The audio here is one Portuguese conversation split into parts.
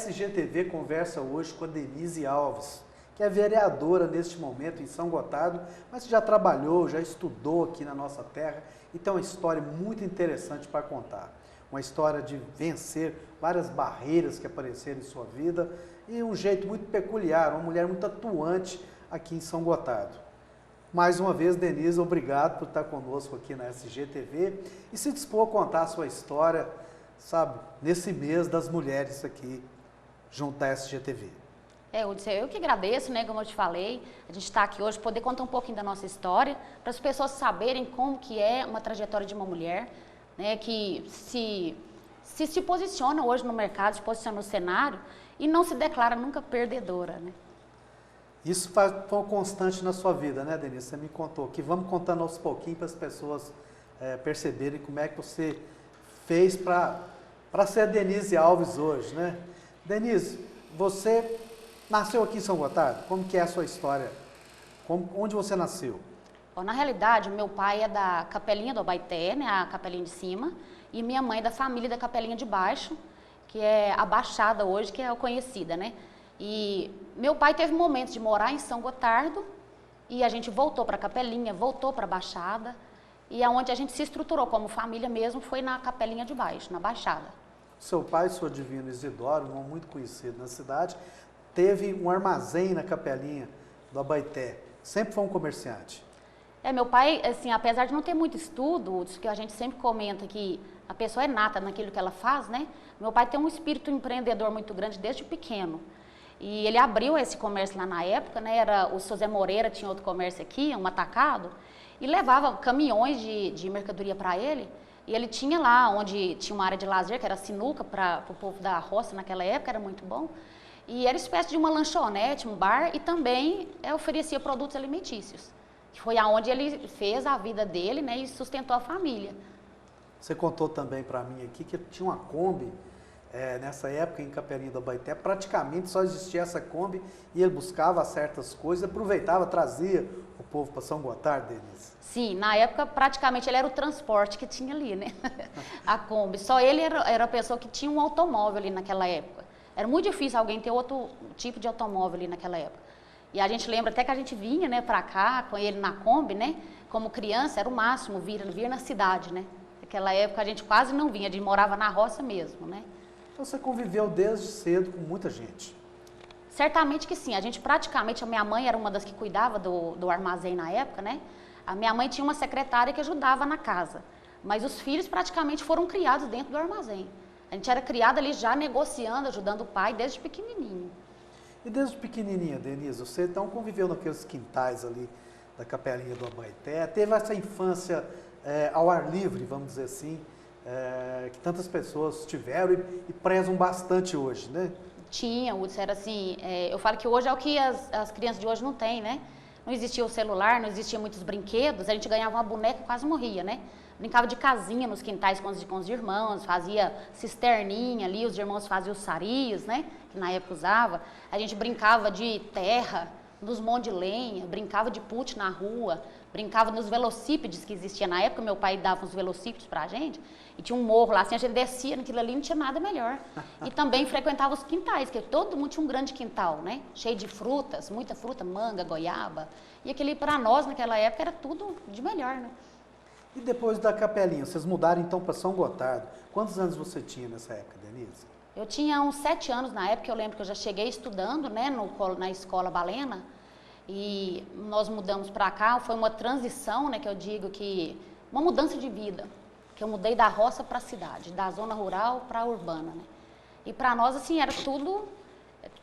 SGTV conversa hoje com a Denise Alves, que é vereadora neste momento em São Gotardo, mas já trabalhou, já estudou aqui na nossa terra e tem uma história muito interessante para contar. Uma história de vencer várias barreiras que apareceram em sua vida e um jeito muito peculiar, uma mulher muito atuante aqui em São Gotardo. Mais uma vez, Denise, obrigado por estar conosco aqui na SGTV e se dispor a contar a sua história, sabe, nesse mês das mulheres aqui junto à SGTV. Eu que agradeço, né, como eu te falei, a gente está aqui hoje poder contar um pouquinho da nossa história, para as pessoas saberem como que é uma trajetória de uma mulher, né, que se posiciona hoje no mercado, se posiciona no cenário e não se declara nunca perdedora, né. Isso foi uma constante na sua vida, né, Denise? Você me contou que vamos contando aos pouquinhos para as pessoas perceberem como é que você fez para ser a Denise Alves hoje, né? Denise, você nasceu aqui em São Gotardo? Como que é a sua história? Onde você nasceu? Bom, na realidade, meu pai é da Capelinha do Abaeté, né, a Capelinha de cima, e minha mãe é da família da Capelinha de baixo, que é a Baixada hoje, que é a conhecida, né? E meu pai teve momentos de morar em São Gotardo e a gente voltou para a Capelinha, voltou para a Baixada e aonde a gente se estruturou como família mesmo foi na Capelinha de baixo, na Baixada. Seu pai, senhor Divino Isidoro, um irmão muito conhecido na cidade, teve um armazém na Capelinha do Abaeté. Sempre foi um comerciante. Meu pai, assim, apesar de não ter muito estudo, que a gente sempre comenta que a pessoa é nata naquilo que ela faz, né? Meu pai tem um espírito empreendedor muito grande desde pequeno. E ele abriu esse comércio lá na época, né? Era o seu Zé Moreira, tinha outro comércio aqui, um atacado, e levava caminhões de mercadoria para ele. E ele tinha lá, onde tinha uma área de lazer, que era sinuca para o povo da roça naquela época, era muito bom. E era espécie de uma lanchonete, um bar, e também oferecia produtos alimentícios. Que foi aonde ele fez a vida dele, né? E sustentou a família. Você contou também para mim aqui que tinha uma Kombi. Nessa época em Capelinha do Abaeté, praticamente só existia essa Kombi e ele buscava certas coisas, aproveitava, trazia o povo para São Gotardo, Denise. Sim, na época praticamente ele era o transporte que tinha ali, né? A Kombi. Só ele era a pessoa que tinha um automóvel ali naquela época. Era muito difícil alguém ter outro tipo de automóvel ali naquela época. E a gente lembra até que a gente vinha, né, para cá com ele na Kombi, né? Como criança era o máximo vir na cidade, né? Naquela época a gente quase não vinha, a gente morava na roça mesmo, né? Então você conviveu desde cedo com muita gente? Certamente que sim. A gente praticamente, a minha mãe era uma das que cuidava do armazém na época, né? A minha mãe tinha uma secretária que ajudava na casa. Mas os filhos praticamente foram criados dentro do armazém. A gente era criada ali já negociando, ajudando o pai desde pequenininho. E desde pequenininha, Denise, você então conviveu naqueles quintais ali da Capelinha do Abaeté, teve essa infância ao ar livre, vamos dizer assim, que tantas pessoas tiveram e prezam bastante hoje, né? Tinha, Hudson, era assim, eu falo que hoje é o que as crianças de hoje não têm, né? Não existia o celular, não existia muitos brinquedos, a gente ganhava uma boneca e quase morria, né? Brincava de casinha nos quintais com os irmãos, fazia cisterninha ali, os irmãos faziam os sarios, né? Que na época usava. A gente brincava de terra, nos montes de lenha, brincava de pute na rua, brincava nos velocípedes que existia na época, meu pai dava uns velocípedes pra gente, e tinha um morro lá, assim, a gente descia naquilo ali, não tinha nada melhor. E também frequentava os quintais, que todo mundo tinha um grande quintal, né? Cheio de frutas, muita fruta, manga, goiaba, e aquele para nós naquela época era tudo de melhor, né? E depois da Capelinha, vocês mudaram então para São Gotardo. Quantos anos você tinha nessa época, Denise? Eu tinha uns 7 anos na época, eu lembro que eu já cheguei estudando, né, na escola Balena, e nós mudamos para cá, foi uma transição, né, que eu digo que, uma mudança de vida, que eu mudei da roça para a cidade, da zona rural para a urbana, né. E para nós, assim, era tudo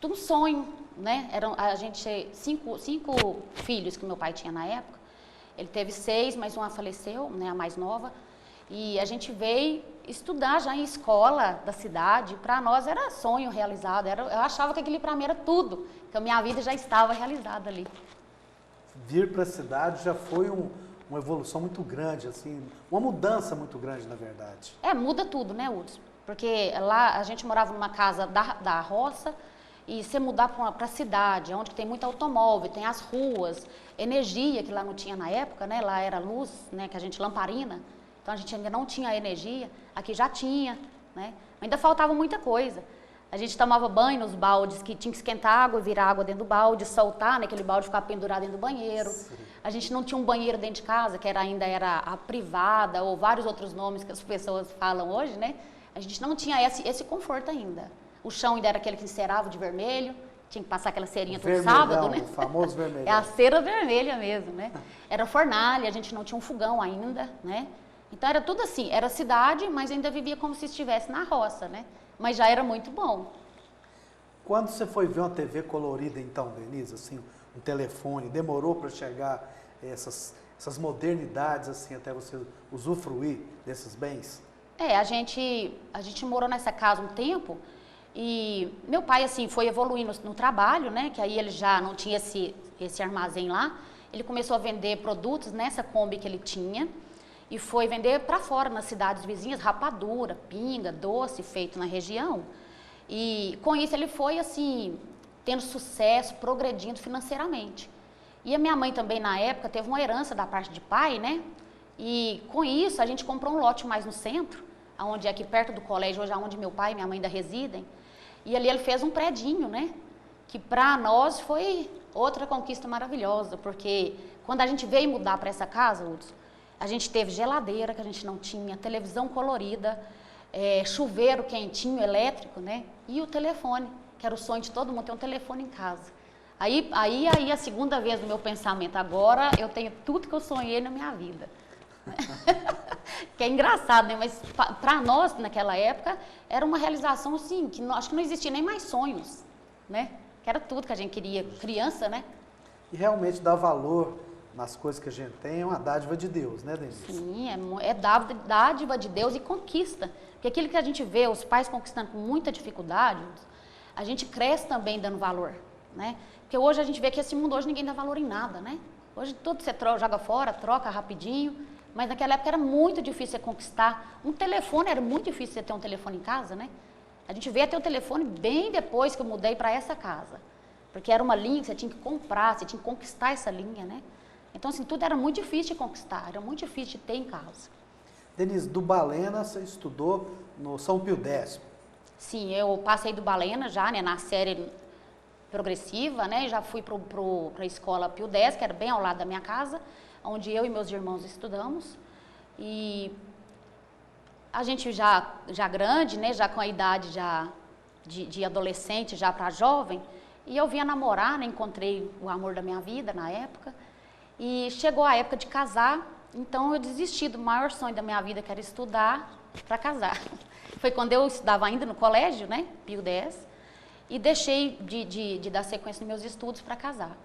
um sonho, né, a gente, cinco filhos que meu pai tinha na época, ele teve 6, mas uma faleceu, né, a mais nova, e a gente veio estudar já em escola da cidade. Para nós era sonho realizado, eu achava que aquilo para mim era tudo, que a minha vida já estava realizada ali. Vir para a cidade já foi uma evolução muito grande, assim, uma mudança muito grande, na verdade. Muda tudo, né, Hudson? Porque lá a gente morava numa casa da roça, e você mudar para a cidade, onde tem muito automóvel, tem as ruas, energia que lá não tinha na época, né? Lá era luz, né? Que a gente lamparina, então a gente ainda não tinha energia, aqui já tinha, né? Ainda faltava muita coisa. A gente tomava banho nos baldes, que tinha que esquentar água e virar água dentro do balde, soltar, né, aquele balde ficava pendurado dentro do banheiro. Sim. A gente não tinha um banheiro dentro de casa, que ainda era a privada, ou vários outros nomes que as pessoas falam hoje, né? A gente não tinha esse conforto ainda. O chão ainda era aquele que encerava de vermelho, tinha que passar aquela cerinha todo sábado, né? O famoso vermelhão. É a cera vermelha mesmo, né? Era fornalha, a gente não tinha um fogão ainda, né? Então era tudo assim, era cidade, mas ainda vivia como se estivesse na roça, né? Mas já era muito bom. Quando você foi ver uma TV colorida, então, Denise, assim, um telefone, demorou para chegar essas modernidades, assim, até você usufruir desses bens? A gente morou nessa casa um tempo e meu pai, assim, foi evoluindo no trabalho, né? Que aí ele já não tinha esse armazém lá. Ele começou a vender produtos nessa Kombi que ele tinha e foi vender para fora, nas cidades vizinhas, rapadura, pinga, doce feito na região. E com isso ele foi, assim, tendo sucesso, progredindo financeiramente. E a minha mãe também, na época, teve uma herança da parte de pai, né? E com isso a gente comprou um lote mais no centro, onde é aqui perto do colégio, hoje é onde meu pai e minha mãe ainda residem. E ali ele fez um predinho, né? Que para nós foi outra conquista maravilhosa, porque quando a gente veio mudar para essa casa, Hudson, a gente teve geladeira que a gente não tinha, televisão colorida, chuveiro quentinho, elétrico, né? E o telefone, que era o sonho de todo mundo, ter um telefone em casa. Aí a segunda vez no meu pensamento, agora eu tenho tudo que eu sonhei na minha vida. Que é engraçado, né? Mas para nós, naquela época, era uma realização, assim, que acho que não existia nem mais sonhos, né? Que era tudo que a gente queria, criança, né? E realmente dar valor nas coisas que a gente tem é uma dádiva de Deus, né, Denise? Sim, é dádiva de Deus e conquista. Porque aquilo que a gente vê, os pais conquistando com muita dificuldade, a gente cresce também dando valor, né? Porque hoje a gente vê que esse mundo hoje ninguém dá valor em nada, né? Hoje tudo você joga fora, troca rapidinho, mas naquela época era muito difícil você conquistar. Um telefone, era muito difícil você ter um telefone em casa, né? A gente veio a ter o telefone bem depois que eu mudei para essa casa. Porque era uma linha que você tinha que comprar, você tinha que conquistar essa linha, né? Então, assim, tudo era muito difícil de conquistar, era muito difícil de ter em casa. Denise, do Balena você estudou no São Pio X. Sim, eu passei do Balena já, né, na série progressiva, né, já fui para a escola Pio X, que era bem ao lado da minha casa, onde eu e meus irmãos estudamos. E a gente já grande, né, já com a idade já de adolescente, já para jovem, e eu vinha namorar, né, encontrei o amor da minha vida na época, e chegou a época de casar, então eu desisti do maior sonho da minha vida, que era estudar para casar. Foi quando eu estudava ainda no colégio, né, Pio X, e deixei de dar sequência nos meus estudos para casar.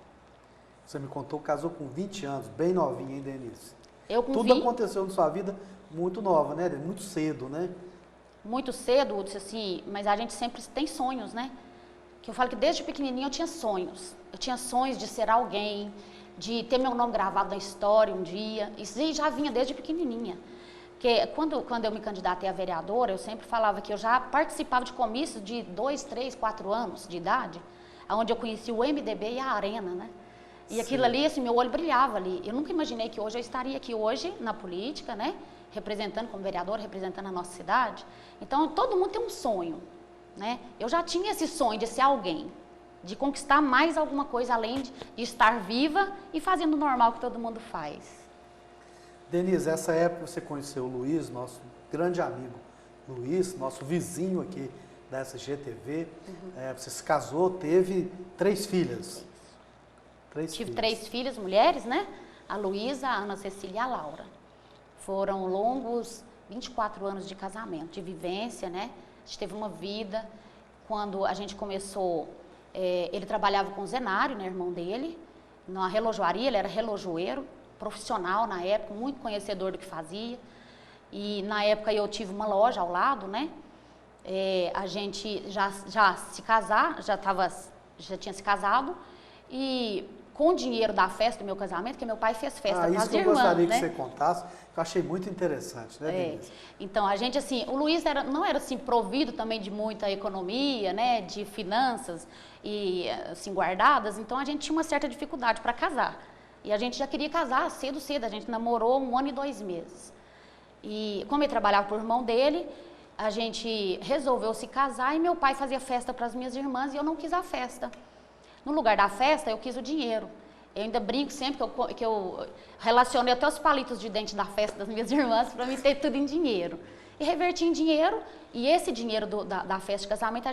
Você me contou, casou com 20 anos, bem novinha, hein, Denise? Eu com Tudo aconteceu na sua vida muito nova, né? Muito cedo, né? Muito cedo, assim, mas a gente sempre tem sonhos, né? Que eu falo que desde pequenininha eu tinha sonhos. Eu tinha sonhos de ser alguém, de ter meu nome gravado na história um dia. Isso aí já vinha desde pequenininha. Porque quando eu me candidatei a vereadora, eu sempre falava que eu já participava de comícios de 2, 3, 4 anos de idade, onde eu conheci o MDB e a Arena, né? E aquilo ali, assim, meu olho brilhava ali. Eu nunca imaginei que hoje eu estaria aqui hoje na política, né? Representando como vereadora, representando a nossa cidade. Então, todo mundo tem um sonho, né? Eu já tinha esse sonho de ser alguém, de conquistar mais alguma coisa além de estar viva e fazendo o normal que todo mundo faz. Denise, essa época você conheceu o Luiz, nosso grande amigo Luiz, nosso vizinho aqui da SGTV. Você se casou, teve 3 filhas. Tive 3 filhas, mulheres, né? A Luísa, a Ana Cecília e a Laura. Foram longos 24 anos de casamento, de vivência, né? A gente teve uma vida. Quando a gente começou, ele trabalhava com o Zenário, né, irmão dele, na relojoaria, ele era relojoeiro, profissional na época, muito conhecedor do que fazia. E na época eu tive uma loja ao lado, né? A gente já se casar, já tinha se casado, e com o dinheiro da festa do meu casamento, que meu pai fez festa para as irmãs, isso que eu gostaria que você contasse, que eu achei muito interessante, né, Denise? Então, a gente, assim, o Luiz não era, assim, provido também de muita economia, né, de finanças e, assim, guardadas, então a gente tinha uma certa dificuldade para casar. E a gente já queria casar cedo, a gente namorou 1 ano e 2 meses. E como ele trabalhava por irmão dele, a gente resolveu se casar e meu pai fazia festa para as minhas irmãs e eu não quis a festa. No lugar da festa, eu quis o dinheiro. Eu ainda brinco sempre que eu relacionei até os palitos de dente da festa das minhas irmãs para me ter tudo em dinheiro. E reverti em dinheiro, e esse dinheiro da festa de casamento,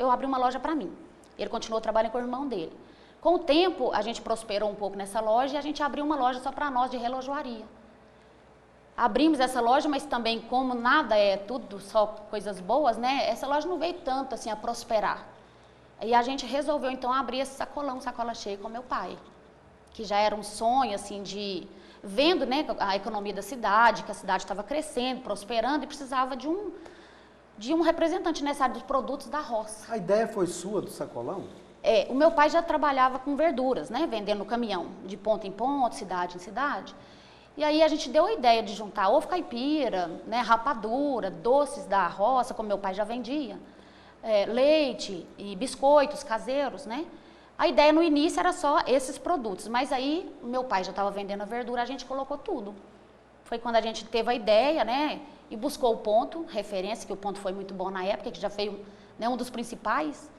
eu abri uma loja para mim. Ele continuou trabalhando com o irmão dele. Com o tempo, a gente prosperou um pouco nessa loja e a gente abriu uma loja só para nós de relojoaria. Abrimos essa loja, mas também como nada é tudo só coisas boas, né? Essa loja não veio tanto assim a prosperar. E a gente resolveu então abrir esse sacolão, sacola cheia com meu pai, que já era um sonho assim vendo, né, a economia da cidade, que a cidade estava crescendo, prosperando e precisava de um representante nessa área dos produtos da roça. A ideia foi sua do sacolão? O meu pai já trabalhava com verduras, né, vendendo no caminhão, de ponta em ponta, cidade em cidade. E aí a gente deu a ideia de juntar ovo caipira, né, rapadura, doces da roça, como meu pai já vendia, leite e biscoitos caseiros, né? A ideia no início era só esses produtos, mas aí meu pai já estava vendendo a verdura, a gente colocou tudo. Foi quando a gente teve a ideia, né, e buscou o ponto, referência, que o ponto foi muito bom na época, que já foi, né, um dos principais,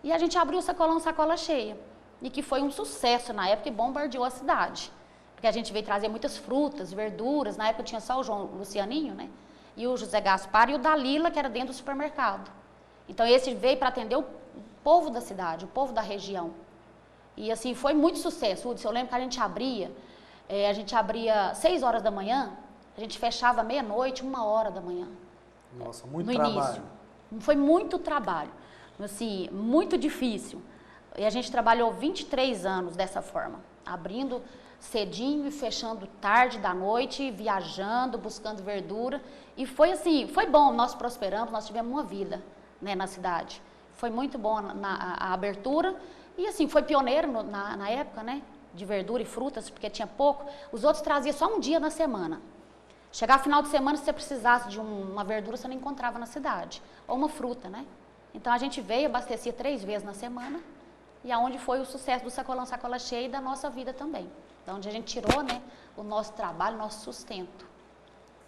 e a gente abriu o sacolão sacola cheia, e que foi um sucesso na época e bombardeou a cidade. Porque a gente veio trazer muitas frutas, verduras, na época tinha só o João Lucianinho, né, e o José Gaspar e o Dalila, que era dentro do supermercado. Então esse veio para atender o povo da cidade, o povo da região. E assim, foi muito sucesso. Eu lembro que a gente abria 6 horas da manhã, a gente fechava meia-noite, 1 hora da manhã. Nossa, muito no trabalho. Início. Foi muito trabalho, assim, muito difícil. E a gente trabalhou 23 anos dessa forma, abrindo cedinho e fechando tarde da noite, viajando, buscando verdura. E foi assim, foi bom, nós prosperamos, nós tivemos uma vida, né, na cidade. Foi muito bom a abertura. E assim, foi pioneiro na época, né, de verdura e frutas, porque tinha pouco. Os outros traziam só um dia na semana. Chegava final de semana, se você precisasse de uma verdura, você não encontrava na cidade. Ou uma fruta, né? Então a gente veio, abastecia 3 vezes na semana, e aonde foi o sucesso do sacolão sacola cheia e da nossa vida também. Da onde a gente tirou, né, o nosso trabalho, o nosso sustento.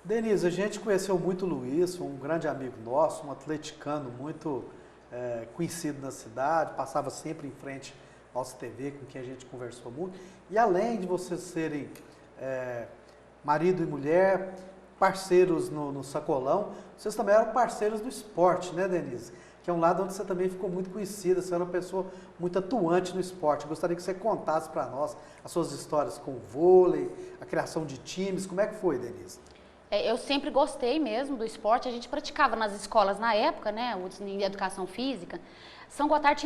Denise, a gente conheceu muito o Luiz, um grande amigo nosso, um atleticano muito conhecido na cidade, passava sempre em frente ao CTV, com quem a gente conversou muito. E além de vocês serem marido e mulher, parceiros no sacolão, vocês também eram parceiros do esporte, né, Denise? Que é um lado onde você também ficou muito conhecida, você era uma pessoa muito atuante no esporte. Eu gostaria que você contasse para nós as suas histórias com o vôlei, a criação de times, como é que foi, Denise? Eu sempre gostei mesmo do esporte, a gente praticava nas escolas na época, né, em educação física. São Gotardo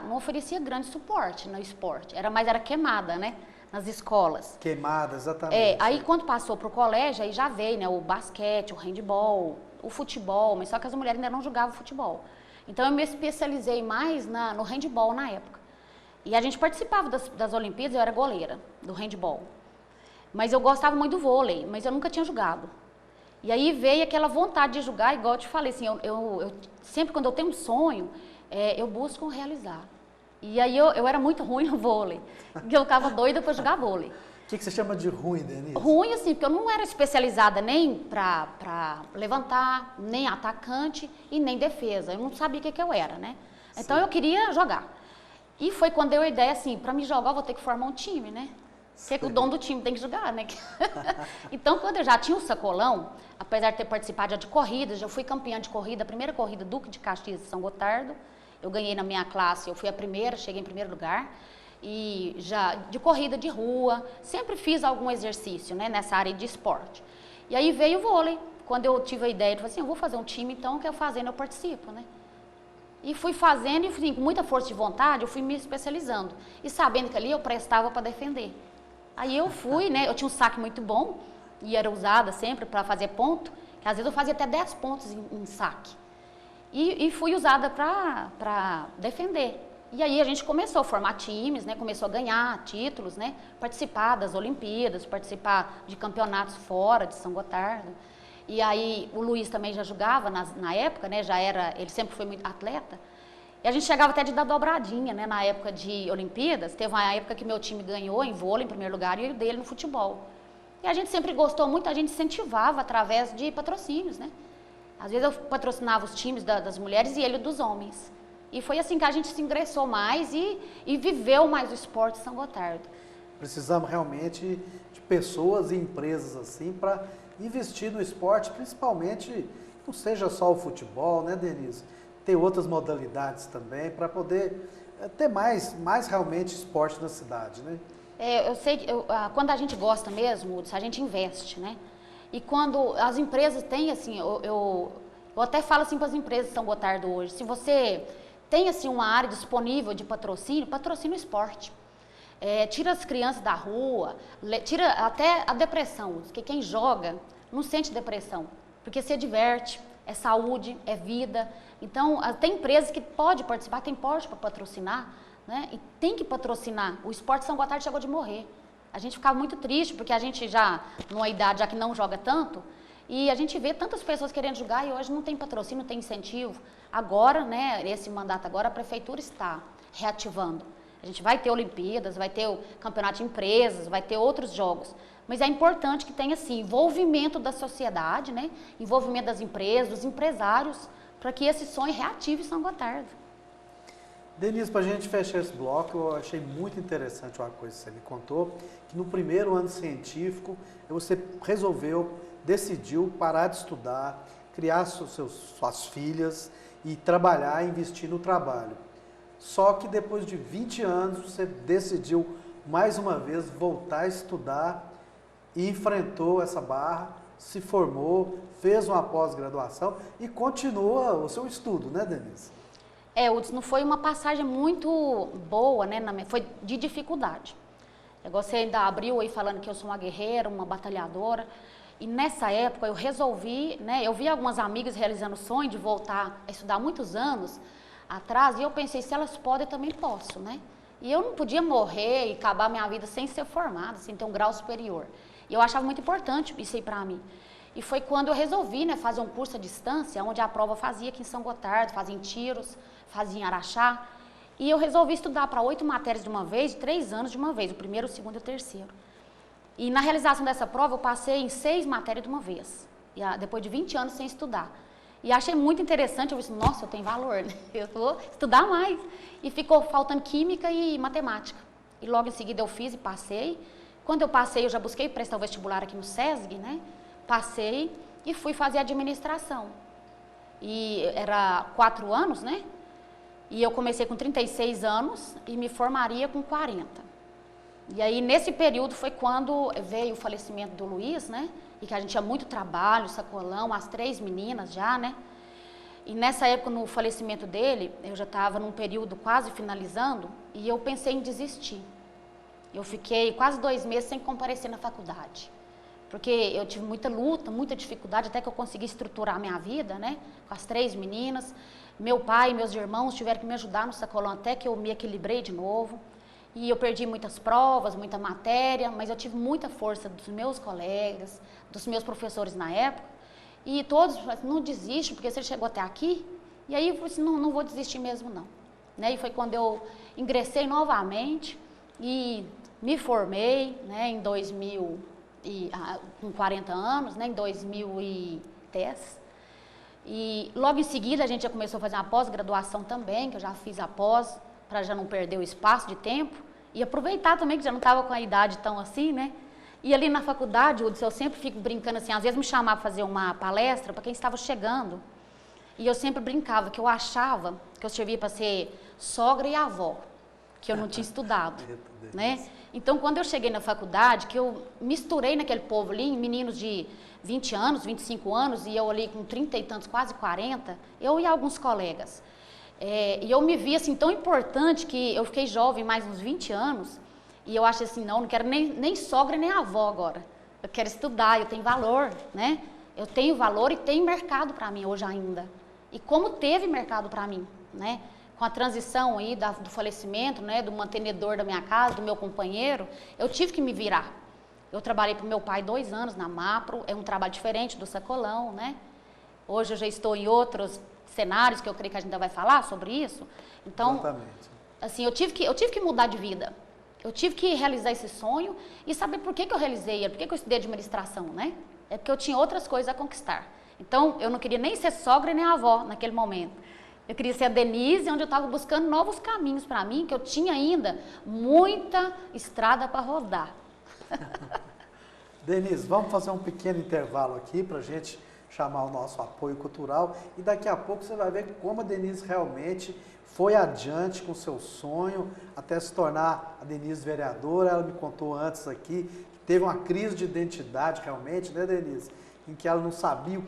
não oferecia grande suporte no esporte, era queimada, né, nas escolas. Queimada, exatamente. Aí quando passou para o colégio, aí já veio, né, o basquete, o handebol, o futebol, mas só que as mulheres ainda não jogavam futebol. Então eu me especializei mais no handebol na época. E a gente participava das Olimpíadas, eu era goleira do handebol. Mas eu gostava muito do vôlei, mas eu nunca tinha jogado. E aí veio aquela vontade de jogar, igual eu te falei, assim, eu sempre quando eu tenho um sonho, eu busco realizar. E aí eu era muito ruim no vôlei, eu ficava doida para jogar vôlei. O que você chama de ruim, Denise? Ruim, assim, porque eu não era especializada nem para levantar, nem atacante e nem defesa. Eu não sabia o que eu era, né? Então eu queria jogar. E foi quando deu a ideia, assim, para me jogar eu vou ter que formar um time, né? Porque o dono do time tem que jogar, né? Então, quando eu já tinha o sacolão, apesar de ter participado já de corridas, já fui campeã de corrida, a primeira corrida Duque de Caxias de São Gotardo. Eu ganhei na minha classe, eu fui a primeira, cheguei em primeiro lugar. E já de corrida de rua, sempre fiz algum exercício, né, nessa área de esporte. E aí veio o vôlei. Quando eu tive a ideia, eu falei assim, eu vou fazer um time, então, que eu fazendo, eu participo, né? E fui fazendo, e assim, com muita força de vontade, eu fui me especializando. E sabendo que ali eu prestava para defender. Aí eu fui, né, eu tinha um saque muito bom, e era usada sempre para fazer ponto, que às vezes eu fazia até 10 pontos em saque. E fui usada para defender. E aí a gente começou a formar times, né, começou a ganhar títulos, né, participar das Olimpíadas, participar de campeonatos fora de São Gotardo. E aí o Luiz também já jogava na época, né, ele sempre foi muito atleta. E a gente chegava até de dar dobradinha, né, na época de Olimpíadas. Teve uma época que meu time ganhou em vôlei em primeiro lugar e o dele no futebol. E a gente sempre gostou muito, a gente incentivava através de patrocínios, né. Às vezes eu patrocinava os times das mulheres e ele dos homens. E foi assim que a gente se ingressou mais e viveu mais o esporte em São Gotardo. Precisamos realmente de pessoas e empresas assim para investir no esporte, principalmente, não seja só o futebol, né, Denise? Ter outras modalidades também para poder ter mais realmente esporte na cidade, né? Eu sei que quando a gente gosta mesmo, a gente investe, né? E quando as empresas têm, assim, eu até falo assim para as empresas de São Gotardo hoje, se você tem, assim, uma área disponível de patrocínio, patrocina o esporte. Tira as crianças da rua, tira até a depressão, porque quem joga não sente depressão, porque se diverte, é saúde, é vida. Então, tem empresas que podem participar, tem porte para patrocinar, né? E tem que patrocinar. O esporte São Gotardo chegou de morrer. A gente ficava muito triste, porque a gente já, numa idade já que não joga tanto, e a gente vê tantas pessoas querendo jogar e hoje não tem patrocínio, não tem incentivo. Agora, né, esse mandato agora, a prefeitura está reativando. A gente vai ter Olimpíadas, vai ter o campeonato de empresas, vai ter outros jogos. Mas é importante que tenha, assim, envolvimento da sociedade, né? Envolvimento das empresas, dos empresários, para que esse sonho reative São Gotardo. Denise, para a gente fechar esse bloco, eu achei muito interessante uma coisa que você me contou, que no primeiro ano científico, você decidiu parar de estudar, criar suas filhas e trabalhar, investir no trabalho. Só que depois de 20 anos, você decidiu mais uma vez voltar a estudar e enfrentou essa barra, se formou, fez uma pós-graduação e continua o seu estudo, né, Denise? Hudson, não foi uma passagem muito boa, né? Foi de dificuldade. Você ainda abriu aí falando que eu sou uma guerreira, uma batalhadora. E nessa época eu resolvi, né? Eu vi algumas amigas realizando o sonho de voltar a estudar há muitos anos atrás. E eu pensei, se elas podem, eu também posso, né? E eu não podia morrer e acabar minha vida sem ser formada, sem ter um grau superior. E eu achava muito importante isso aí pra mim. E foi quando eu resolvi, né, fazer um curso à distância, onde a prova fazia aqui em São Gotardo, fazia em Tiros, fazia em Araxá. E eu resolvi estudar para 8 matérias de uma vez, 3 anos de uma vez, o primeiro, o segundo e o terceiro. E na realização dessa prova eu passei em 6 matérias de uma vez, depois de 20 anos sem estudar. E achei muito interessante, eu disse, nossa, eu tenho valor, né? Eu vou estudar mais. E ficou faltando química e matemática. E logo em seguida eu fiz e passei. Quando eu passei, eu já busquei prestar o vestibular aqui no SESG, né? Passei e fui fazer administração. E era 4 anos, né? E eu comecei com 36 anos e me formaria com 40. E aí, nesse período, foi quando veio o falecimento do Luiz, né? E que a gente tinha muito trabalho, sacolão, as 3 meninas já, né? E nessa época, no falecimento dele, eu já estava num período quase finalizando e eu pensei em desistir. Eu fiquei quase 2 meses sem comparecer na faculdade. Porque eu tive muita luta, muita dificuldade, até que eu consegui estruturar a minha vida, né? Com as 3 meninas. Meu pai e meus irmãos tiveram que me ajudar no sacolão até que eu me equilibrei de novo. E eu perdi muitas provas, muita matéria, mas eu tive muita força dos meus colegas, dos meus professores na época. E todos falaram assim, não desiste, porque você chegou até aqui. E aí eu falei assim, não vou desistir mesmo não. Né? E foi quando eu ingressei novamente e me formei, né, em 2000, com 40 anos, né, em 2010. E logo em seguida a gente já começou a fazer uma pós-graduação também, que eu já fiz a pós, para já não perder o espaço de tempo. E aproveitar também, que já não estava com a idade tão assim, né? E ali na faculdade, Hudson, eu sempre fico brincando assim, às vezes me chamava para fazer uma palestra para quem estava chegando. E eu sempre brincava que eu achava que eu servia para ser sogra e avó, que eu não tinha estudado, né? Então, quando eu cheguei na faculdade, que eu misturei naquele povo ali, meninos de 20 anos, 25 anos, e eu ali com 30 e tantos, quase 40, eu e alguns colegas. E eu me vi assim tão importante que eu fiquei jovem, mais uns 20 anos, e eu achei assim, não quero nem sogra nem avó agora. Eu quero estudar, eu tenho valor, né? Eu tenho valor e tem mercado para mim hoje ainda. E como teve mercado para mim, né? Com a transição aí do falecimento, né, do mantenedor da minha casa, do meu companheiro, eu tive que me virar. Eu trabalhei para o meu pai 2 anos na Mapro, é um trabalho diferente do sacolão, né? Hoje eu já estou em outros cenários, que eu creio que a gente ainda vai falar sobre isso. Então, exatamente. Assim, eu tive que mudar de vida. Eu tive que realizar esse sonho e saber por que eu realizei, por que eu estudei administração, né? É porque eu tinha outras coisas a conquistar. Então, eu não queria nem ser sogra nem avó naquele momento. Eu queria ser a Denise, onde eu estava buscando novos caminhos para mim, que eu tinha ainda muita estrada para rodar. Denise, vamos fazer um pequeno intervalo aqui para a gente chamar o nosso apoio cultural e daqui a pouco você vai ver como a Denise realmente foi adiante com seu sonho até se tornar a Denise vereadora. Ela me contou antes aqui que teve uma crise de identidade realmente, né, Denise? Em que ela não sabia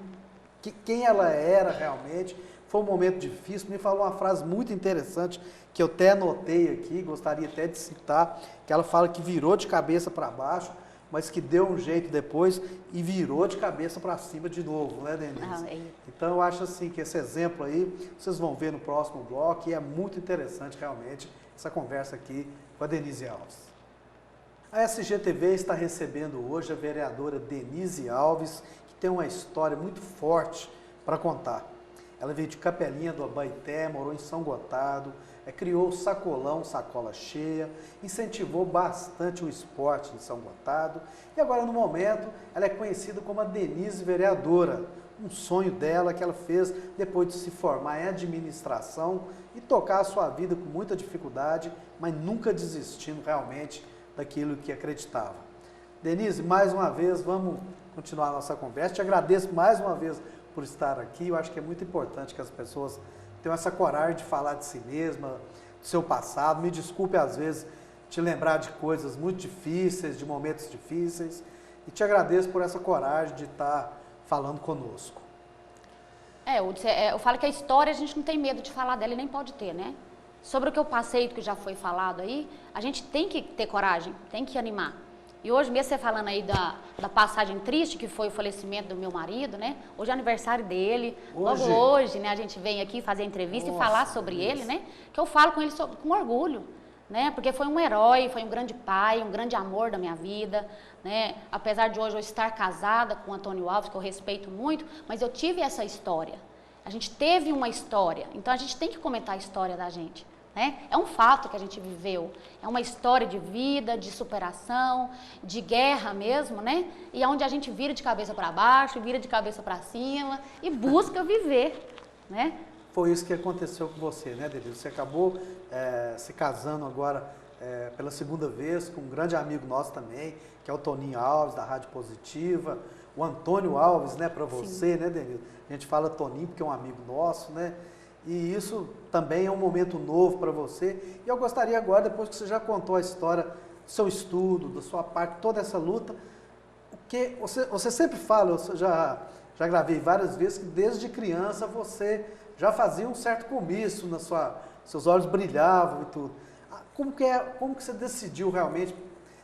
quem ela era realmente. Foi um momento difícil. Me falou uma frase muito interessante que eu até anotei aqui, gostaria até de citar, que ela fala que virou de cabeça para baixo, mas que deu um jeito depois e virou de cabeça para cima de novo, né, Denise? Então, eu acho assim que esse exemplo aí, vocês vão ver no próximo bloco e é muito interessante realmente essa conversa aqui com a Denise Alves. A SGTV está recebendo hoje a vereadora Denise Alves, que tem uma história muito forte para contar. Ela veio de Capelinha do Abaeté, morou em São Gotardo, criou o Sacolão, Sacola Cheia, incentivou bastante o esporte em São Gotardo e agora no momento ela é conhecida como a Denise Vereadora, um sonho dela que ela fez depois de se formar em administração e tocar a sua vida com muita dificuldade, mas nunca desistindo realmente daquilo que acreditava. Denise, mais uma vez, vamos continuar a nossa conversa. Te agradeço mais uma vez por estar aqui. Eu acho que é muito importante que as pessoas tenham essa coragem de falar de si mesma, do seu passado. Me desculpe, às vezes, te lembrar de coisas muito difíceis, de momentos difíceis. E te agradeço por essa coragem de estar falando conosco. Eu falo que a história a gente não tem medo de falar dela e nem pode ter, né? Sobre o que eu passei, que já foi falado aí, a gente tem que ter coragem, tem que animar. E hoje, mesmo você falando aí da passagem triste, que foi o falecimento do meu marido, né? Hoje é aniversário dele. Logo hoje, né, a gente vem aqui fazer a entrevista e falar sobre ele, né? Que eu falo com ele com orgulho, né? Porque foi um herói, foi um grande pai, um grande amor da minha vida, né? Apesar de hoje eu estar casada com o Antônio Alves, que eu respeito muito, mas eu tive essa história. A gente teve uma história, então a gente tem que comentar a história da gente. É um fato que a gente viveu, é uma história de vida, de superação, de guerra mesmo, né? E é onde a gente vira de cabeça para baixo, vira de cabeça para cima e busca viver, né? Foi isso que aconteceu com você, né, Denise? Você acabou se casando agora pela segunda vez com um grande amigo nosso também, que é o Toninho Alves, da Rádio Positiva, o Antônio Alves, né, para você, sim, né, Denise? A gente fala Toninho porque é um amigo nosso, né? E isso também é um momento novo para você. E eu gostaria agora, depois que você já contou a história do seu estudo, da sua parte, toda essa luta, o que você sempre fala, eu já gravei várias vezes, que desde criança você já fazia um certo comício, seus olhos brilhavam e tudo. Como que você decidiu realmente,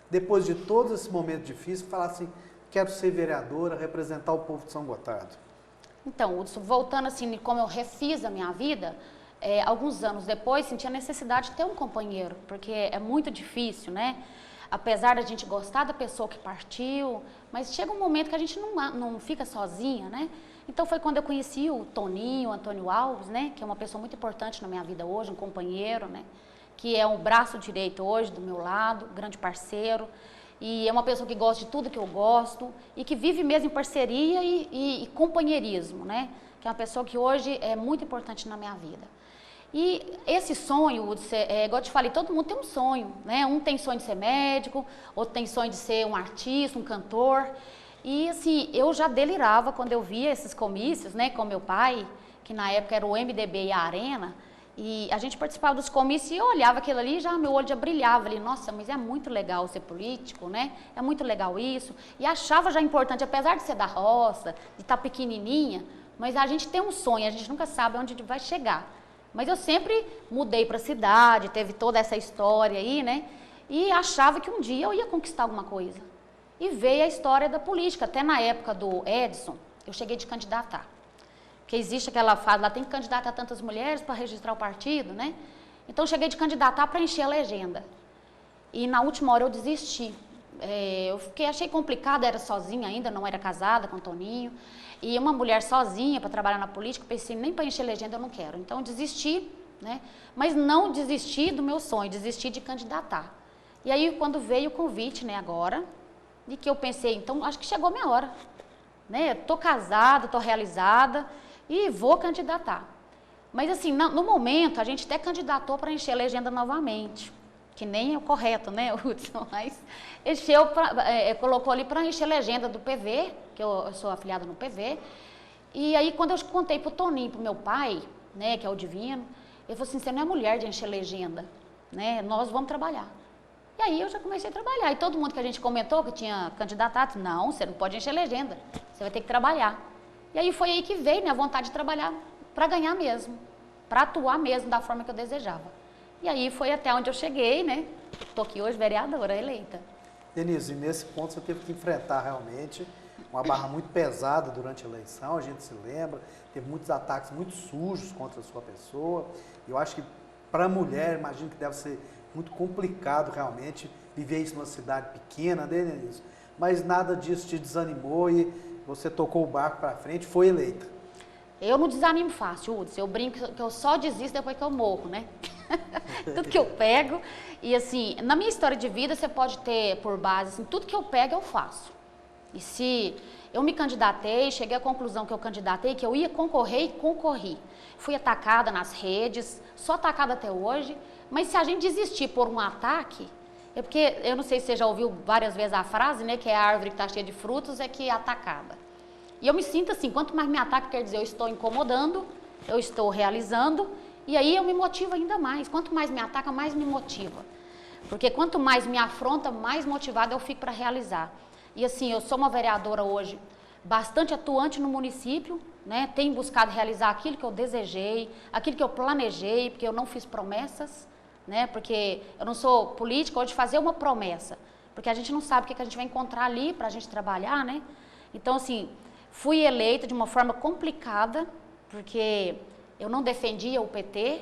depois de todo esse momento difícil, falar assim, quero ser vereadora, representar o povo de São Gotardo? Então, voltando assim, como eu refiz a minha vida, alguns anos depois senti a necessidade de ter um companheiro, porque é muito difícil, né? Apesar da gente gostar da pessoa que partiu, mas chega um momento que a gente não fica sozinha, né? Então foi quando eu conheci o Toninho, o Antônio Alves, né? Que é uma pessoa muito importante na minha vida hoje, um companheiro, né? Que é um braço direito hoje do meu lado, grande parceiro. E é uma pessoa que gosta de tudo que eu gosto e que vive mesmo em parceria e companheirismo, né? Que é uma pessoa que hoje é muito importante na minha vida. E esse sonho, igual eu te falei, todo mundo tem um sonho, né? Um tem sonho de ser médico, outro tem sonho de ser um artista, um cantor. E assim, eu já delirava quando eu via esses comícios, né? Com meu pai, que na época era o MDB e a Arena. E a gente participava dos comícios e eu olhava aquilo ali e já meu olho já brilhava ali, nossa, mas é muito legal ser político, né? É muito legal isso. E achava já importante, apesar de ser da roça, de estar pequenininha, mas a gente tem um sonho, a gente nunca sabe onde vai chegar. Mas eu sempre mudei para a cidade, teve toda essa história aí, né? E achava que um dia eu ia conquistar alguma coisa. E veio a história da política, até na época do Edson, eu cheguei de candidatar. Porque existe aquela fase, lá tem que candidatar tantas mulheres para registrar o partido, né? Então, eu cheguei de candidatar para encher a legenda. E na última hora eu desisti. Achei complicado, era sozinha ainda, não era casada com o Toninho. E uma mulher sozinha para trabalhar na política, pensei, nem para encher legenda eu não quero. Então, eu desisti, né? Mas não desisti do meu sonho, desisti de candidatar. E aí, quando veio o convite, né, agora, de que eu pensei, então, acho que chegou a minha hora. né? Tô casada, tô realizada e vou candidatar. Mas assim, no momento, a gente até candidatou para encher a legenda novamente, que nem é o correto, né, Hudson? Mas encheu, colocou ali para encher a legenda do PV, que eu sou afiliada no PV. E aí, quando eu contei pro Toninho, pro meu pai, né, que é o Divino, ele falou assim, você não é mulher de encher legenda, né, nós vamos trabalhar. E aí eu já comecei a trabalhar. E todo mundo que a gente comentou que tinha candidatado, não, você não pode encher legenda, você vai ter que trabalhar. E aí foi aí que veio minha vontade de trabalhar para ganhar mesmo, para atuar mesmo da forma que eu desejava. E aí foi até onde eu cheguei, né? Estou aqui hoje vereadora eleita. Denise, e nesse ponto você teve que enfrentar realmente uma barra muito pesada durante a eleição, a gente se lembra, teve muitos ataques muito sujos contra a sua pessoa. Eu acho que para a mulher, imagino que deve ser muito complicado realmente viver isso numa cidade pequena, né, Denise? Mas nada disso te desanimou e você tocou o barco para frente, foi eleita. Eu não desanimo fácil, Hudson. Eu brinco que eu só desisto depois que eu morro, né? Tudo que eu pego. E assim, na minha história de vida, você pode ter por base, assim, tudo que eu pego eu faço. E se eu me candidatei, cheguei à conclusão que eu candidatei, que eu ia concorrer e concorri. Fui atacada nas redes, sou atacada até hoje. Mas se a gente desistir por um ataque, é porque, eu não sei se você já ouviu várias vezes a frase, né? Que é a árvore que está cheia de frutos é que é atacada. E eu me sinto assim, quanto mais me ataca, quer dizer, eu estou incomodando, eu estou realizando, e aí eu me motivo ainda mais. Quanto mais me ataca, mais me motiva. Porque quanto mais me afronta, mais motivada eu fico para realizar. E assim, eu sou uma vereadora hoje bastante atuante no município, né? Tenho buscado realizar aquilo que eu desejei, aquilo que eu planejei, porque eu não fiz promessas, né? Porque eu não sou política hoje de fazer uma promessa, porque a gente não sabe o que a gente vai encontrar ali para a gente trabalhar, né? Então, assim, fui eleita de uma forma complicada, porque eu não defendia o PT,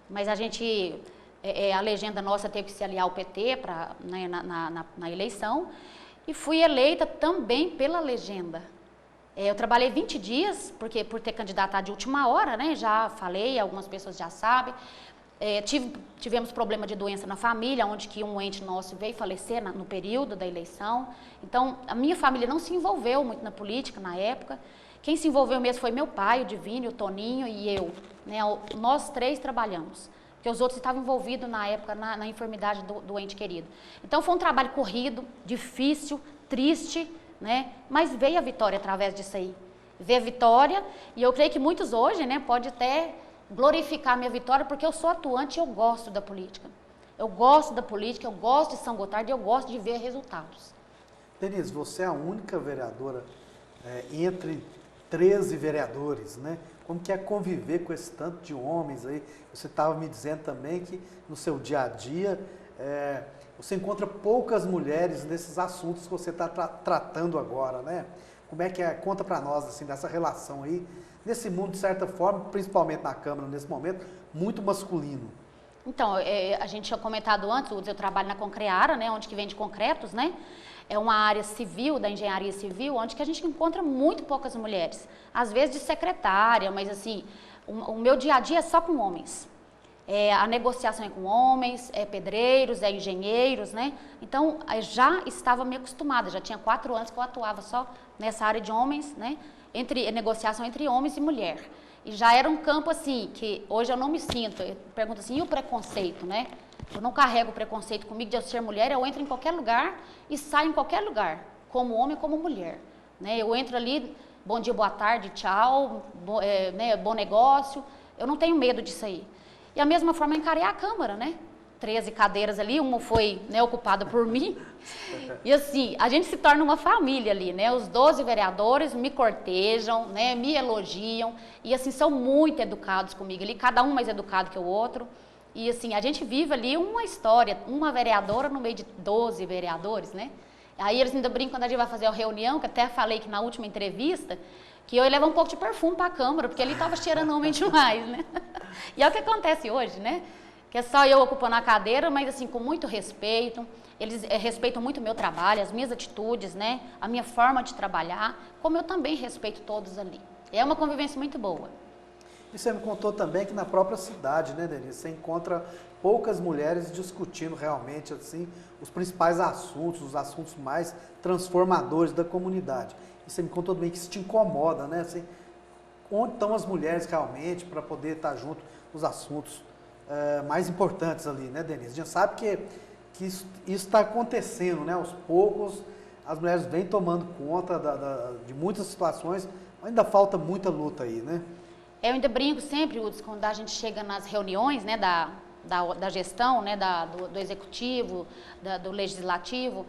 mas a gente, a legenda nossa teve que se aliar ao PT pra, né, na eleição, e fui eleita também pela legenda. Eu trabalhei 20 dias, porque por ter candidatado de última hora, né, já falei, algumas pessoas já sabem. Tivemos problema de doença na família, onde que um ente nosso veio falecer no período da eleição. Então, a minha família não se envolveu muito na política na época. Quem se envolveu mesmo foi meu pai, o Divino, o Toninho e eu. Né? Nós três trabalhamos, porque os outros estavam envolvidos na época na enfermidade do ente querido. Então, foi um trabalho corrido, difícil, triste, né? Mas veio a vitória através disso aí. Veio a vitória, e eu creio que muitos hoje, né, pode até glorificar a minha vitória, porque eu sou atuante e eu gosto da política. Eu gosto da política, eu gosto de São Gotardo e eu gosto de ver resultados. Denise, você é a única vereadora entre 13 vereadores, né? Como que é conviver com esse tanto de homens aí? Você estava me dizendo também que no seu dia a dia você encontra poucas mulheres nesses assuntos que você está tratando agora, né? Como é que é? Conta para nós, assim, dessa relação aí, nesse mundo, de certa forma, principalmente na Câmara, nesse momento, muito masculino. Então, a gente tinha comentado antes, eu trabalho na Concreara, né, onde que vende concretos, né? É uma área civil, da engenharia civil, onde que a gente encontra muito poucas mulheres. Às vezes de secretária, mas assim, o meu dia a dia é só com homens. A negociação é com homens, pedreiros, engenheiros, né? Então, eu já estava me acostumada, já tinha 4 anos que eu atuava só nessa área de homens, né? Negociação entre homens e mulher. E já era um campo assim, que hoje eu não me sinto. Eu pergunto assim, e o preconceito, né? Eu não carrego preconceito comigo de eu ser mulher, eu entro em qualquer lugar e saio em qualquer lugar, como homem ou como mulher. Né? Eu entro ali, bom dia, boa tarde, tchau, bom negócio, eu não tenho medo disso aí. E a mesma forma eu encarei a Câmara, né? 13 cadeiras ali, uma foi, né, ocupada por mim. E assim, a gente se torna uma família ali, né? Os 12 vereadores me cortejam, né, me elogiam e assim, são muito educados comigo ali, cada um mais educado que o outro. E assim, a gente vive ali uma história, uma vereadora no meio de 12 vereadores, né? Aí eles ainda brincam quando a gente vai fazer a reunião, que até falei que na última entrevista, que eu ia levar um pouco de perfume para a Câmara, porque ali estava cheirando homem demais, né? E é o que acontece hoje, né? Que é só eu ocupando a cadeira, mas assim, com muito respeito. Eles respeitam muito o meu trabalho, as minhas atitudes, né? A minha forma de trabalhar, como eu também respeito todos ali. É uma convivência muito boa. E você me contou também que na própria cidade, né, Denise, você encontra poucas mulheres discutindo realmente assim os principais assuntos, os assuntos mais transformadores da comunidade. você me contou também que isso te incomoda, né? Assim, onde estão as mulheres realmente para poder estar junto nos assuntos mais importantes ali, né, Denise? A gente sabe que isso está acontecendo, né? Aos poucos, as mulheres vêm tomando conta de muitas situações, mas ainda falta muita luta aí, né? Eu ainda brinco sempre, Uds, quando a gente chega nas reuniões, né, da gestão, né, do executivo, do legislativo,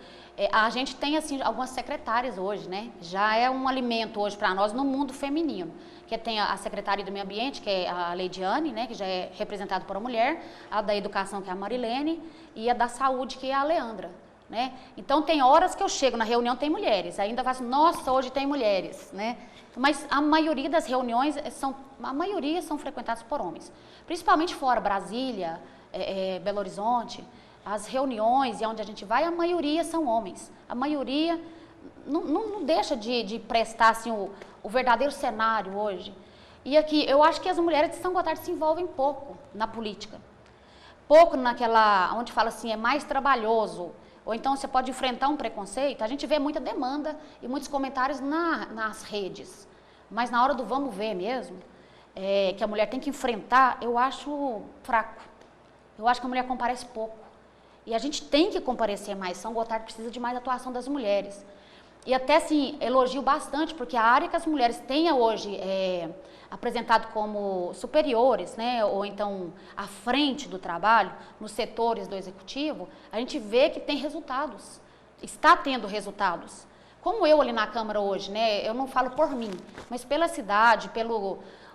a gente tem assim algumas secretárias hoje, né? Já é um alimento hoje para nós no mundo feminino, que tem a secretária do meio ambiente, que é a Leidiane, né, que já é representada por uma mulher, a da educação, que é a Marilene, e a da saúde, que é a Leandra, né? Então tem horas que eu chego na reunião, tem mulheres, ainda falo assim, nossa, hoje tem mulheres, né? Mas a maioria das reuniões são frequentadas por homens, principalmente fora, Brasília, Belo Horizonte, as reuniões e onde a gente vai, a maioria são homens. A maioria não deixa de prestar assim, o verdadeiro cenário hoje. E aqui, eu acho que as mulheres de São Gotardo se envolvem pouco na política. Pouco naquela, onde fala assim, é mais trabalhoso. Ou então você pode enfrentar um preconceito. A gente vê muita demanda e muitos comentários nas redes. Mas na hora do vamos ver mesmo, que a mulher tem que enfrentar, eu acho fraco. Eu acho que a mulher comparece pouco. E a gente tem que comparecer mais. São Gotardo precisa de mais atuação das mulheres. E até, assim, elogio bastante, porque a área que as mulheres têm hoje apresentado como superiores, né, ou então à frente do trabalho, nos setores do executivo, a gente vê que tem resultados, está tendo resultados. Como eu ali na Câmara hoje, né, eu não falo por mim, mas pela cidade,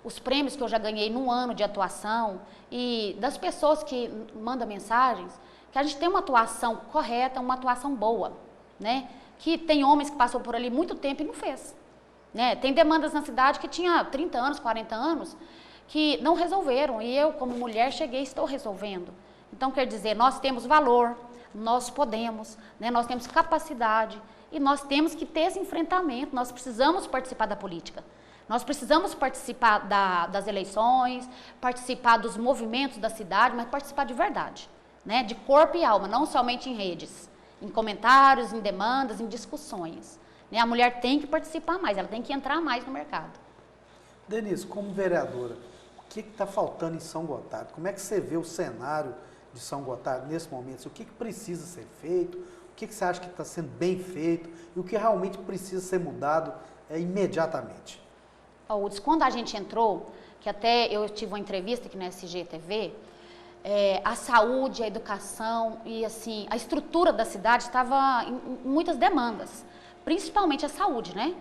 os prêmios que eu já ganhei num ano de atuação e das pessoas que mandam mensagens, que a gente tem uma atuação correta, uma atuação boa, né? Que tem homens que passou por ali muito tempo e não fez. Né? Tem demandas na cidade que tinha 30 anos, 40 anos, que não resolveram. E eu, como mulher, cheguei e estou resolvendo. Então, quer dizer, nós temos valor, nós podemos, né? Nós temos capacidade e nós temos que ter esse enfrentamento. Nós precisamos participar da política. Nós precisamos participar das eleições, participar dos movimentos da cidade, mas participar de verdade, né? De corpo e alma, não somente em redes. Em comentários, em demandas, em discussões. Né? A mulher tem que participar mais, ela tem que entrar mais no mercado. Denise, como vereadora, o que está faltando em São Gotardo? Como é que você vê o cenário de São Gotardo nesse momento? O que precisa ser feito? O que você acha que está sendo bem feito? E o que realmente precisa ser mudado imediatamente? Uds, quando a gente entrou, que até eu tive uma entrevista aqui na SGTV, a saúde, a educação e assim, a estrutura da cidade estava em muitas demandas, principalmente a saúde, né?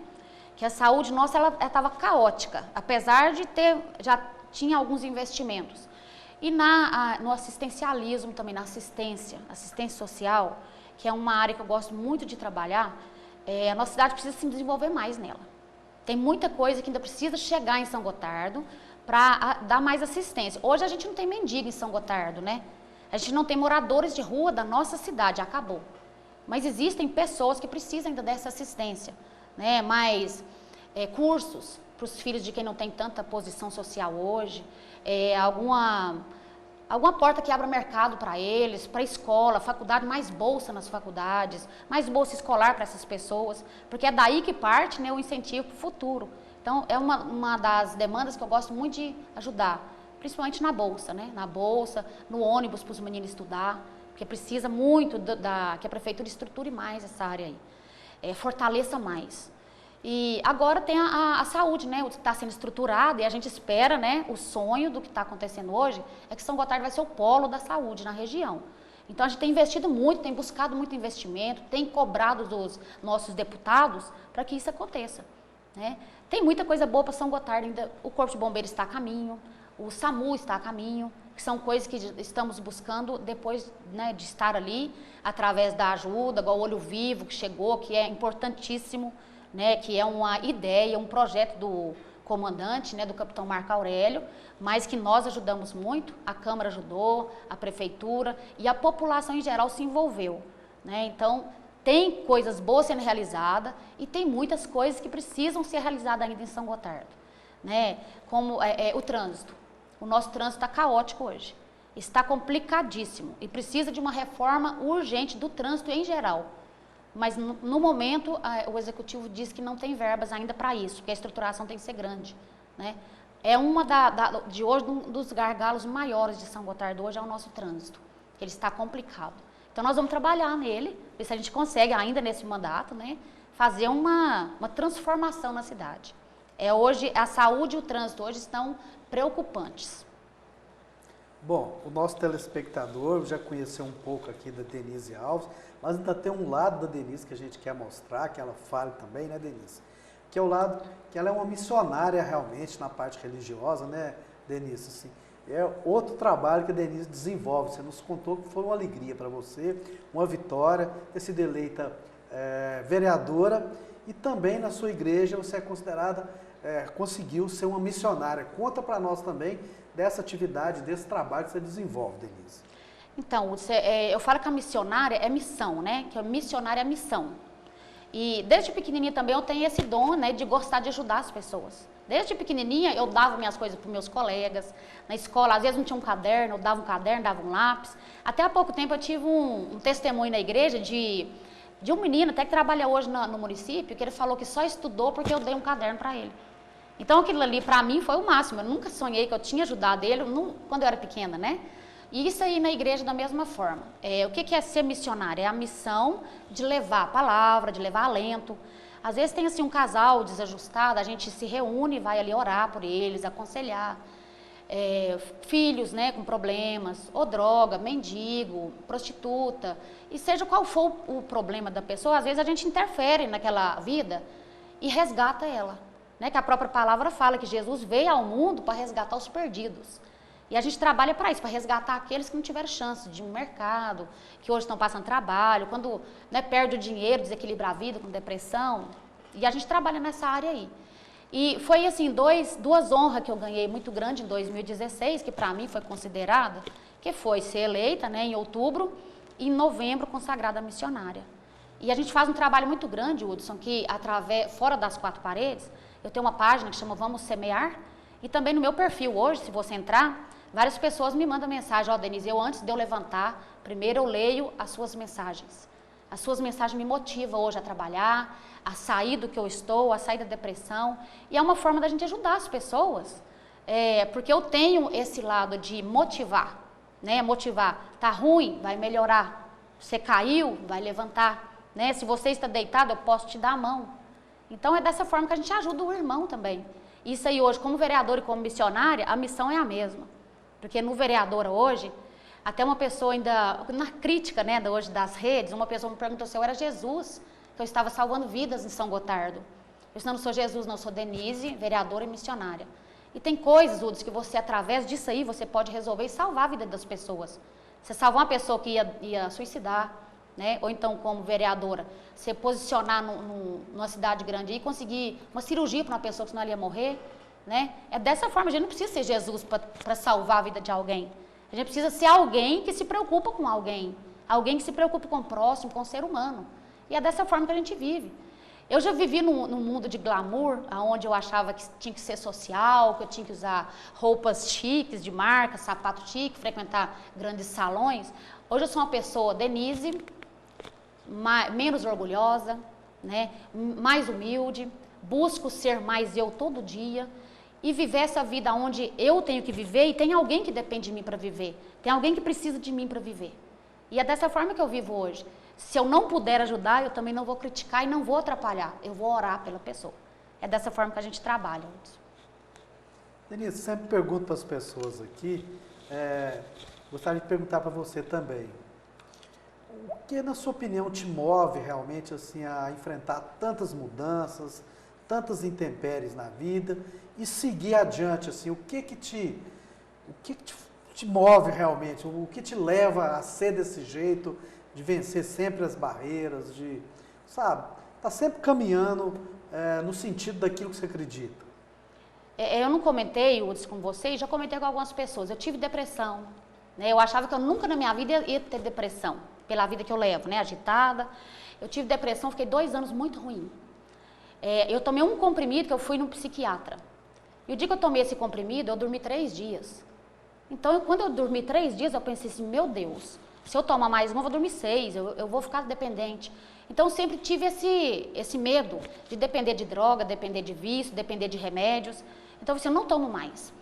Que a saúde nossa, ela estava caótica, apesar de já tinha alguns investimentos. E no assistencialismo também, na assistência social, que é uma área que eu gosto muito de trabalhar, a nossa cidade precisa se desenvolver mais nela. Tem muita coisa que ainda precisa chegar em São Gotardo, para dar mais assistência. Hoje a gente não tem mendigo em São Gotardo, né? A gente não tem moradores de rua da nossa cidade, acabou. Mas existem pessoas que precisam ainda dessa assistência, né? Mais cursos para os filhos de quem não tem tanta posição social hoje, alguma porta que abra mercado para eles, para a escola, faculdade, mais bolsa nas faculdades, mais bolsa escolar para essas pessoas, porque é daí que parte, né, o incentivo para o futuro. Então, é uma das demandas que eu gosto muito de ajudar, principalmente na bolsa, né? Na bolsa, no ônibus para os meninos estudar, porque precisa muito que a prefeitura estruture mais essa área aí, fortaleça mais. E agora tem a saúde, né? Está sendo estruturada e a gente espera, né? O sonho do que está acontecendo hoje é que São Gotardo vai ser o polo da saúde na região. Então, a gente tem investido muito, tem buscado muito investimento, tem cobrado dos nossos deputados para que isso aconteça, né? Tem muita coisa boa para São Gotardo ainda. O Corpo de Bombeiros está a caminho, o SAMU está a caminho, que são coisas que estamos buscando depois, né, de estar ali, através da ajuda, igual o Olho Vivo, que chegou, que é importantíssimo, né, que é uma ideia, um projeto do comandante, né, do capitão Marco Aurélio, mas que nós ajudamos muito, a Câmara ajudou, a Prefeitura e a população em geral se envolveu, né? Então, tem coisas boas sendo realizadas e tem muitas coisas que precisam ser realizadas ainda em São Gotardo, né? Como o trânsito. O nosso trânsito está caótico hoje, está complicadíssimo e precisa de uma reforma urgente do trânsito em geral. Mas no momento o executivo diz que não tem verbas ainda para isso, porque a estruturação tem que ser grande, né? É uma de hoje, um dos gargalos maiores de São Gotardo hoje é o nosso trânsito, que ele está complicado. Então nós vamos trabalhar nele, ver se a gente consegue ainda nesse mandato, né, fazer uma transformação na cidade. Hoje a saúde e o trânsito hoje estão preocupantes. Bom, o nosso telespectador já conheceu um pouco aqui da Denise Alves, mas ainda tem um lado da Denise que a gente quer mostrar, que ela fale também, né, Denise? Que é o lado que ela é uma missionária realmente na parte religiosa, né, Denise? Assim, é outro trabalho que a Denise desenvolve. Você nos contou que foi uma alegria para você, uma vitória, ter sido eleita vereadora e também na sua igreja você é considerada, conseguiu ser uma missionária. Conta para nós também dessa atividade, desse trabalho que você desenvolve, Denise. Então, eu falo que a missionária é missão, né? Que a missionária é missão. E desde pequenininha também eu tenho esse dom, né, de gostar de ajudar as pessoas. Desde pequenininha eu dava minhas coisas para os meus colegas. Na escola, às vezes não tinha um caderno, eu dava um caderno, dava um lápis. Até há pouco tempo eu tive um testemunho na igreja de um menino, até que trabalha hoje no município, que ele falou que só estudou porque eu dei um caderno para ele. Então aquilo ali para mim foi o máximo. Eu nunca sonhei que eu tinha ajudado ele quando eu era pequena, né? E isso aí na igreja da mesma forma. O que é ser missionário? É a missão de levar a palavra, de levar alento. Às vezes tem assim um casal desajustado, a gente se reúne e vai ali orar por eles, aconselhar. Filhos, né, com problemas, ou droga, mendigo, prostituta. E seja qual for o problema da pessoa, às vezes a gente interfere naquela vida e resgata ela. Né? Que a própria palavra fala que Jesus veio ao mundo para resgatar os perdidos. E a gente trabalha para isso, para resgatar aqueles que não tiveram chance de um mercado, que hoje estão passando trabalho, quando, né, perde o dinheiro, desequilibra a vida com depressão. E a gente trabalha nessa área aí. E foi assim, duas honras que eu ganhei muito grande em 2016, que para mim foi considerada, que foi ser eleita, né, em outubro e em novembro consagrada missionária. E a gente faz um trabalho muito grande, Hudson, que fora das quatro paredes, eu tenho uma página que chama Vamos Semear, e também no meu perfil hoje, se você entrar, várias pessoas me mandam mensagem, Denise, antes de eu levantar, primeiro eu leio as suas mensagens. As suas mensagens me motivam hoje a trabalhar, a sair do que eu estou, a sair da depressão. E é uma forma da gente ajudar as pessoas, porque eu tenho esse lado de motivar, né? Motivar, tá ruim, vai melhorar. Você caiu, vai levantar. Né? Se você está deitado, eu posso te dar a mão. Então é dessa forma que a gente ajuda o irmão também. Isso aí hoje, como vereadora e como missionária, a missão é a mesma. Porque no vereadora hoje, até uma pessoa ainda, na crítica, né, hoje das redes, uma pessoa me perguntou se eu era Jesus, que eu estava salvando vidas em São Gotardo. Eu disse, não sou Jesus, não, sou Denise, vereadora e missionária. E tem coisas, Udes, que você, através disso aí, você pode resolver e salvar a vida das pessoas. Você salvar uma pessoa que ia suicidar, né? Ou então, como vereadora, você posicionar numa cidade grande e conseguir uma cirurgia para uma pessoa que senão ela ia morrer, né? É dessa forma, a gente não precisa ser Jesus para salvar a vida de alguém. A gente precisa ser alguém que se preocupa com alguém que se preocupa com o próximo, com o ser humano. E é dessa forma que a gente vive. Eu já vivi num mundo de glamour, onde eu achava que tinha que ser social, que eu tinha que usar roupas chiques, de marca, sapato chique, frequentar grandes salões. Hoje eu sou uma pessoa, Denise, menos orgulhosa, né? Mais humilde, busco ser mais eu todo dia e viver essa vida onde eu tenho que viver e tem alguém que depende de mim para viver, tem alguém que precisa de mim para viver. E é dessa forma que eu vivo hoje. Se eu não puder ajudar, eu também não vou criticar e não vou atrapalhar, eu vou orar pela pessoa. É dessa forma que a gente trabalha. Denise, sempre pergunto para as pessoas aqui, gostaria de perguntar para você também. O que, na sua opinião, te move realmente assim, a enfrentar tantas mudanças, tantas intempéries na vida e seguir adiante? Assim, o que te move realmente? O que te leva a ser desse jeito, de vencer sempre as barreiras, de, sabe, tá sempre caminhando no sentido daquilo que você acredita? Eu não comentei, Hudson, com vocês, já comentei com algumas pessoas. Eu tive depressão, né? Eu achava que eu nunca na minha vida ia ter depressão, pela vida que eu levo, né? Agitada. Eu tive depressão, fiquei 2 anos muito ruim. Eu tomei um comprimido que eu fui num psiquiatra. E o dia que eu tomei esse comprimido, eu dormi 3 dias. Então, quando eu dormi 3 dias, eu pensei assim, meu Deus, se eu tomar mais uma, eu vou dormir 6, eu vou ficar dependente. Então, eu sempre tive esse medo de depender de droga, depender de vício, depender de remédios. Então, assim, eu não tomo mais.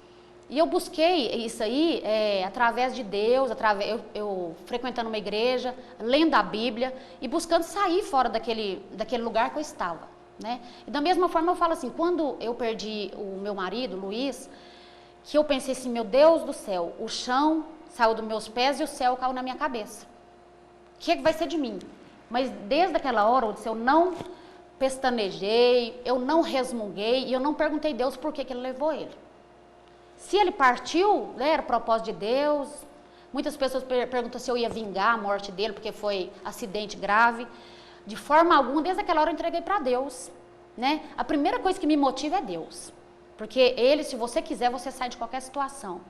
E eu busquei isso aí através de Deus, eu frequentando uma igreja, lendo a Bíblia e buscando sair fora daquele lugar que eu estava, né? E da mesma forma eu falo assim, quando eu perdi o meu marido, Luiz, que eu pensei assim, meu Deus do céu, o chão saiu dos meus pés e o céu caiu na minha cabeça. O que vai ser de mim? Mas desde aquela hora, eu não pestanejei, eu não resmunguei e eu não perguntei a Deus por que ele levou ele. Se ele partiu, né, era propósito de Deus. Muitas pessoas perguntam se eu ia vingar a morte dele, porque foi acidente grave. De forma alguma, desde aquela hora eu entreguei para Deus, né? A primeira coisa que me motiva é Deus. Porque ele, se você quiser, você sai de qualquer situação.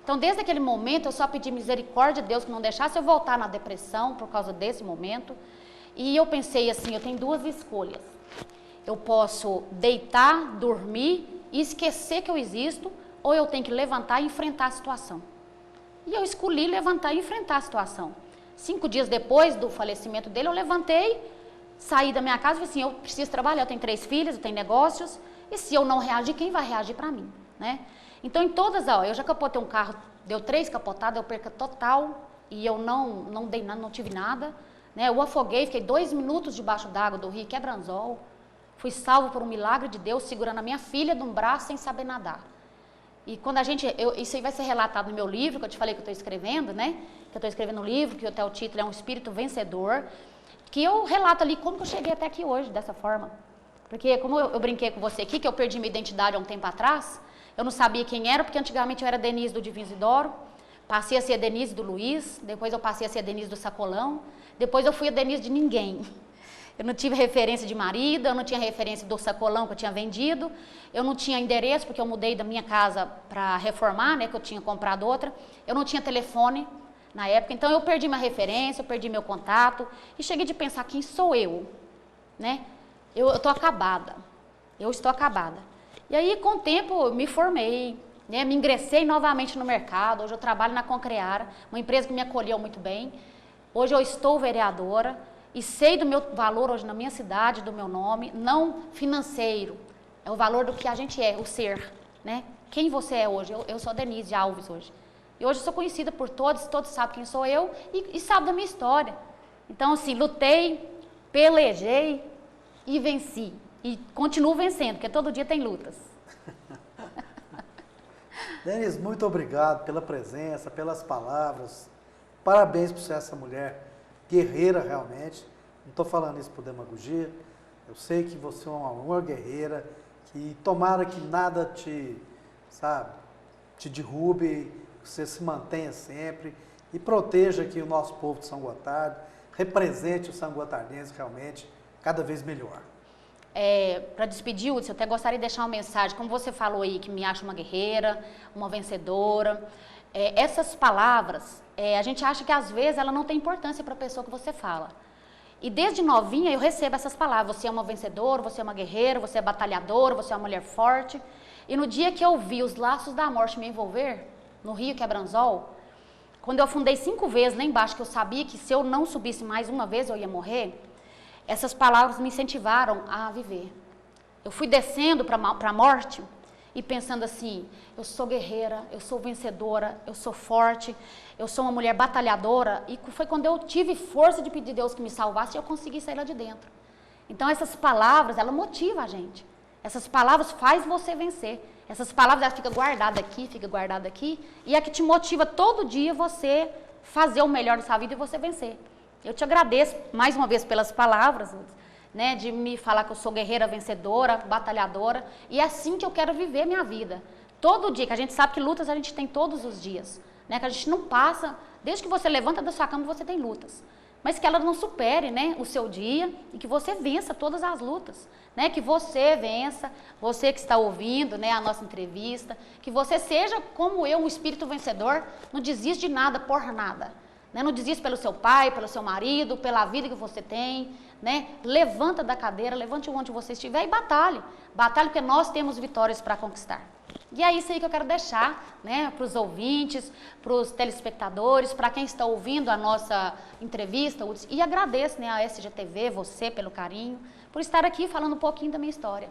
Então, desde aquele momento, eu só pedi misericórdia de Deus que não deixasse eu voltar na depressão por causa desse momento. E eu pensei assim, eu tenho duas escolhas. Eu posso deitar, dormir e esquecer que eu existo, ou eu tenho que levantar e enfrentar a situação. E eu escolhi levantar e enfrentar a situação. 5 dias depois do falecimento dele, eu levantei, saí da minha casa e falei assim, eu preciso trabalhar, eu tenho 3 filhas, eu tenho negócios, e se eu não reagir, quem vai reagir para mim, né? Então, em todas, eu já capotei um carro, deu 3 capotadas, eu perca total, e eu não dei nada, não tive nada, né? Eu afoguei, fiquei 2 minutos debaixo d'água do rio Quebranzol, fui salvo por um milagre de Deus, segurando a minha filha de um braço sem saber nadar. E quando isso aí vai ser relatado no meu livro, que eu te falei que eu estou escrevendo, né? Que eu estou escrevendo um livro, que até o título é Um Espírito Vencedor, que eu relato ali como que eu cheguei até aqui hoje, dessa forma. Porque como eu brinquei com você aqui, que eu perdi minha identidade há um tempo atrás, eu não sabia quem era, porque antigamente eu era Denise do Divino Isidoro, passei a ser a Denise do Luiz, depois eu passei a ser a Denise do Sacolão, depois eu fui a Denise de ninguém. Eu não tive referência de marido, eu não tinha referência do sacolão que eu tinha vendido, eu não tinha endereço, porque eu mudei da minha casa para reformar, né, que eu tinha comprado outra, eu não tinha telefone na época, então eu perdi minha referência, eu perdi meu contato, e cheguei de pensar, quem sou eu? Né? Eu estou acabada, eu estou acabada. E aí, com o tempo, eu me formei, né, me ingressei novamente no mercado, hoje eu trabalho na Concreara, uma empresa que me acolheu muito bem, hoje eu estou vereadora, e sei do meu valor hoje na minha cidade, do meu nome, não financeiro, é o valor do que a gente é, o ser, né? Quem você é hoje? Eu sou a Denise Alves hoje. E hoje eu sou conhecida por todos sabem quem sou eu e sabem da minha história. Então, assim, lutei, pelejei e venci. E continuo vencendo, porque todo dia tem lutas. Denise, muito obrigado pela presença, pelas palavras. Parabéns por ser essa mulher guerreira realmente, não estou falando isso por demagogia, eu sei que você é uma guerreira, que tomara que nada te derrube, que você se mantenha sempre e proteja aqui o nosso povo de São Gotardo, represente o São Gotardense realmente cada vez melhor. Para despedir, Hudson, eu até gostaria de deixar uma mensagem, como você falou aí, que me acha uma guerreira, uma vencedora. Essas palavras, a gente acha que às vezes ela não tem importância para a pessoa que você fala. E desde novinha eu recebo essas palavras, você é uma vencedora, você é uma guerreira, você é batalhadora, você é uma mulher forte. E no dia que eu vi os laços da morte me envolver, no rio Quebranzol, quando eu afundei 5 vezes lá embaixo, que eu sabia que se eu não subisse mais uma vez eu ia morrer, essas palavras me incentivaram a viver. Eu fui descendo para a morte e pensando assim, eu sou guerreira, eu sou vencedora, eu sou forte, eu sou uma mulher batalhadora. E foi quando eu tive força de pedir a Deus que me salvasse e eu consegui sair lá de dentro. Então essas palavras, ela motiva a gente. Essas palavras faz você vencer. Essas palavras, ela fica guardada aqui, e é que te motiva todo dia você fazer o melhor da sua vida e você vencer. Eu te agradeço mais uma vez pelas palavras, né, de me falar que eu sou guerreira, vencedora, batalhadora, e é assim que eu quero viver minha vida. Todo dia, que a gente sabe que lutas a gente tem todos os dias, né, que a gente não passa, desde que você levanta da sua cama você tem lutas, mas que ela não supere, né, o seu dia e que você vença todas as lutas, né, que você vença, você que está ouvindo, né, a nossa entrevista, que você seja como eu, um espírito vencedor, não desiste de nada por nada. Né? Não desista pelo seu pai, pelo seu marido, pela vida que você tem, né? Levanta da cadeira, levante onde você estiver e batalhe. Batalhe porque nós temos vitórias para conquistar. E é isso aí que eu quero deixar, né, para os ouvintes, para os telespectadores, para quem está ouvindo a nossa entrevista. E agradeço, né, a SGTV, você pelo carinho, por estar aqui falando um pouquinho da minha história.